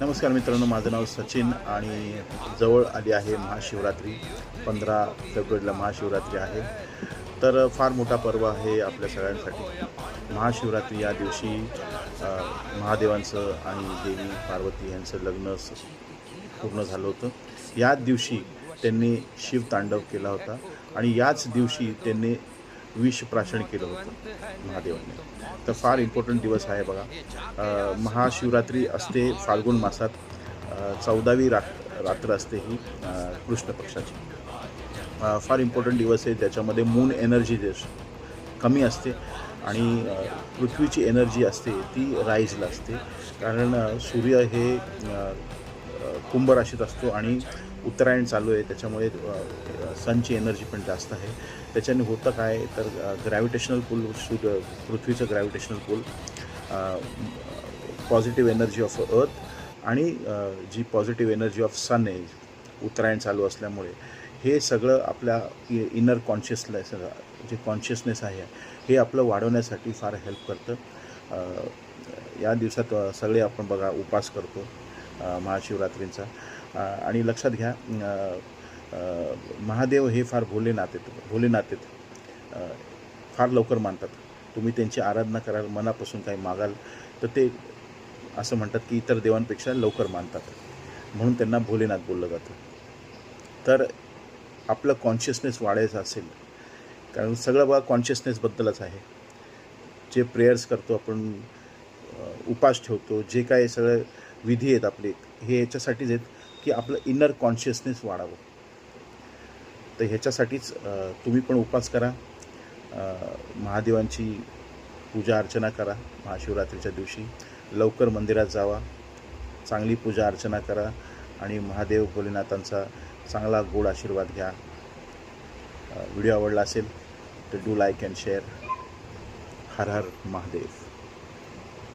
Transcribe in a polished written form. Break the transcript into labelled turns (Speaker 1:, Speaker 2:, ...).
Speaker 1: नमस्कार मित्रांनो, माझं नाव सचिन आणि जवळ आली आहे महाशिवरात्री. 15 फेब्रुवारीला महाशिवरात्री आहे. तर फार मोठा पर्व आहे आपल्या सगळ्यांसाठी. महाशिवरात्री या दिवशी अ, महादेवांचं आणि देवी पार्वती यांचं लग्न पूर्ण झालं होतं. याच दिवशी त्यांनी शिवतांडव केला होता आणि याच दिवशी त्यांनी विषप्राशन केलं होतं महादेवांनी. तर फार इम्पॉर्टंट दिवस आहे बघा. महाशिवरात्री असते फाल्गुन मासात. 14वी रात्र असते ही कृष्ण पक्षाची. फार इम्पॉर्टंट दिवस आहे. त्याच्यामध्ये मून एनर्जी कमी असते आणि पृथ्वीची एनर्जी असते ती राईजला असते. कारण सूर्य हे कुंभ राशीत असतो आणि उत्तरायण चालू आहे, त्याच्यामुळे सनची एनर्जी पण जास्त आहे. त्याच्याने होतं काय तर ग्रॅव्हिटेशनल पुल, पृथ्वीचं gravitational pull, positive energy of earth आणि जी पॉझिटिव्ह एनर्जी ऑफ सन आहे उत्तरायण चालू असल्यामुळे, हे सगळं आपल्या इनर जे कॉन्शियसनेस आहे हे आपलं वाढवण्यासाठी फार हेल्प करतं. या दिवसात सगळे आपण बघा उपास करतो महाशिवरात्रींचा. आणि लक्षात घ्या, महादेव हे फार भोलेनाथ आहेत. फार लवकर मानतात. तुम्ही त्यांची आराधना कराल, मनापासून काही मागाल तर ते असं म्हणतात की इतर देवांपेक्षा लवकर मानतात, म्हणून त्यांना भोलेनाथ बोललं जातं. तर आपलं कॉन्शियसनेस वाढायचं असेल, कारण सगळं बघा कॉन्शियसनेसबद्दलच आहे. जे प्रेयर्स करतो आपण, उपास ठेवतो, जे काही सगळे विधी आहेत आपले, हे ह्याच्यासाठीच आहेत की आपलं इनर कॉन्शियसनेस वाढावं. तर ह्याच्यासाठीच तुम्ही पण उपास करा, महादेवांची पूजा अर्चना करा. महाशिवरात्रीच्या दिवशी लवकर मंदिरात जावा, चांगली पूजा अर्चना करा आणि महादेव भोलेनाथांचा चांगला गोड आशीर्वाद घ्या. व्हिडिओ आवडला असेल तर do like and share. Her her Mahadev.